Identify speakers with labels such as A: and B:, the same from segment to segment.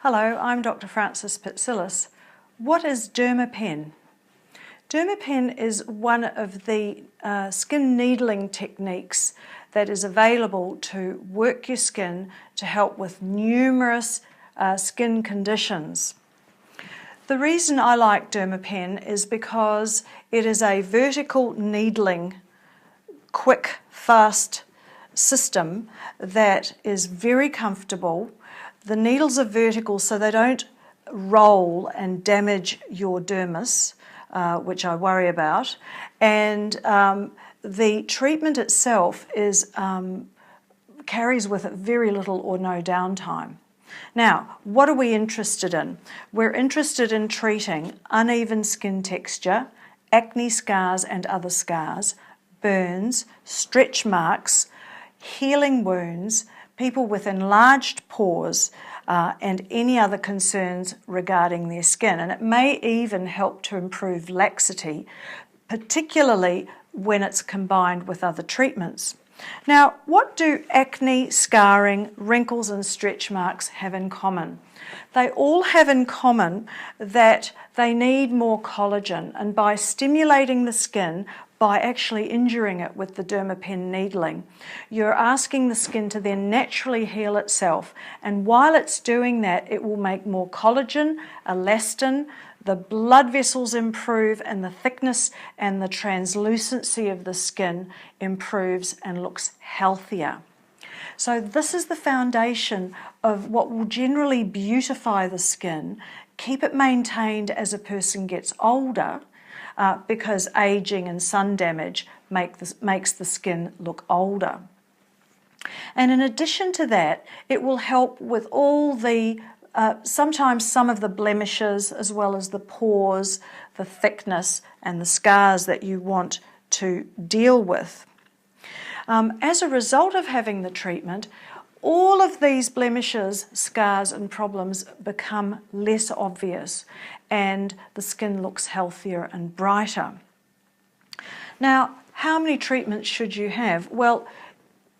A: Hello, I'm Dr. Frances Pitzilis. What is Dermapen? Dermapen is one of the skin needling techniques that is available to work your skin to help with numerous skin conditions. The reason I like Dermapen is because it is a vertical needling, quick, fast system that is very comfortable. The needles are vertical so they don't roll and damage your dermis, which I worry about. And the treatment itself carries with it very little or no downtime. Now, what are we interested in? We're interested in treating uneven skin texture, acne scars and other scars, burns, stretch marks, healing wounds, people with enlarged pores, and any other concerns regarding their skin. And it may even help to improve laxity, particularly when it's combined with other treatments. Now, what do acne, scarring, wrinkles and stretch marks have in common? They all have in common that they need more collagen, and by stimulating the skin, by actually injuring it with the Dermapen needling, you're asking the skin to then naturally heal itself, and while it's doing that, it will make more collagen, elastin, the blood vessels improve, and the thickness and the translucency of the skin improves and looks healthier. So this is the foundation of what will generally beautify the skin, keep it maintained as a person gets older, because aging and sun damage makes the skin look older. And in addition to that, it will help with all the sometimes some of the blemishes, as well as the pores, the thickness and the scars that you want to deal with. As a result of having the treatment, all of these blemishes, scars and problems become less obvious, and the skin looks healthier and brighter. Now, how many treatments should you have? Well,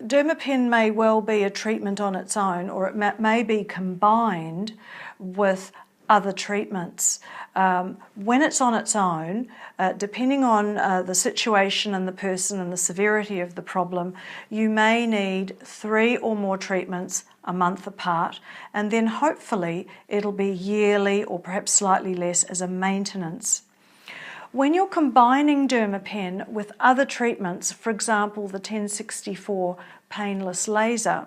A: Dermapen may well be a treatment on its own, or it may be combined with other treatments. When it's on its own, depending on the situation and the person and the severity of the problem, you may need 3 or more treatments a month apart, and then hopefully it'll be yearly or perhaps slightly less as a maintenance. When you're combining Dermapen with other treatments, for example the 1064 painless laser,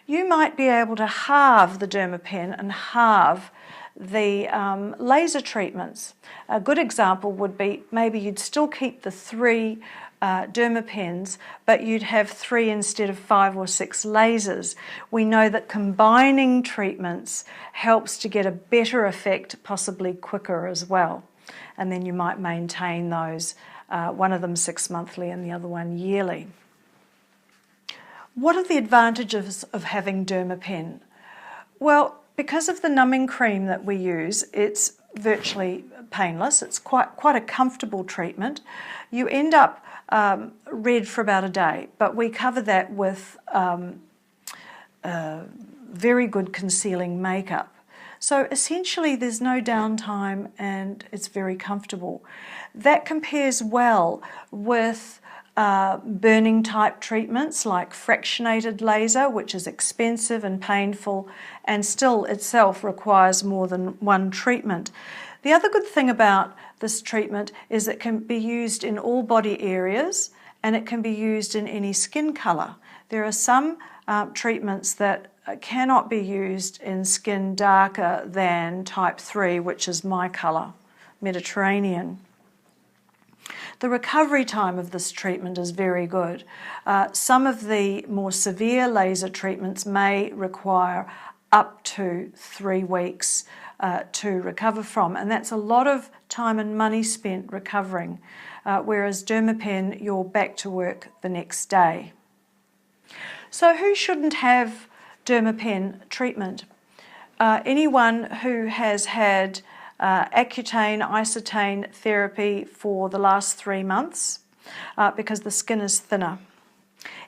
A: you might be able to halve the Dermapen and halve the laser treatments. A good example would be maybe you'd still keep the 3 Dermapens, but you'd have 3 instead of 5 or 6 lasers. We know that combining treatments helps to get a better effect, possibly quicker as well. And then you might maintain those, one of them 6 monthly and the other one yearly. What are the advantages of having Dermapen? Well, because of the numbing cream that we use, it's virtually painless. It's quite a comfortable treatment. You end up red for about a day, but we cover that with very good concealing makeup. So essentially there's no downtime and it's very comfortable. That compares well with burning type treatments like fractionated laser, which is expensive and painful and still itself requires more than one treatment. The other good thing about this treatment is it can be used in all body areas and it can be used in any skin colour. There are some treatments that cannot be used in skin darker than type 3, which is my colour, Mediterranean. The recovery time of this treatment is very good. Some of the more severe laser treatments may require up to 3 weeks to recover from, and that's a lot of time and money spent recovering, whereas Dermapen, you're back to work the next day. So who shouldn't have Dermapen treatment? Anyone who has had Accutane, Isotane therapy for the last 3 months because the skin is thinner.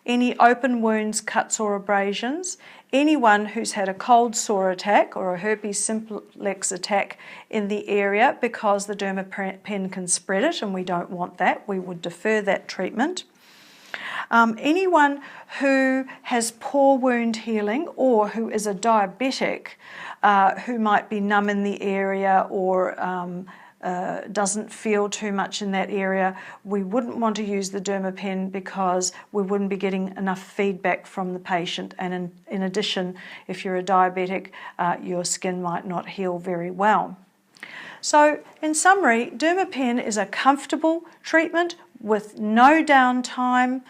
A: Any open wounds, cuts or abrasions, anyone who's had a cold sore attack or a herpes simplex attack in the area, because the Dermapen can spread it and we don't want that. We would defer that treatment. Anyone who has poor wound healing or who is a diabetic who might be numb in the area or doesn't feel too much in that area, we wouldn't want to use the Dermapen because we wouldn't be getting enough feedback from the patient. And in addition, if you're a diabetic, your skin might not heal very well. So in summary, Dermapen is a comfortable treatment with no downtime.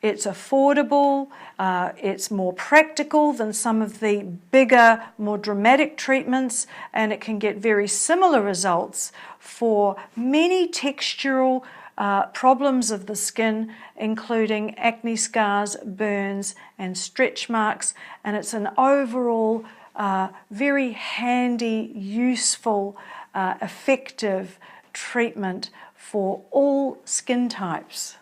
A: It's affordable, it's more practical than some of the bigger, more dramatic treatments, and it can get very similar results for many textural problems of the skin, including acne scars, burns, and stretch marks, and it's an overall very handy, useful, effective treatment for all skin types.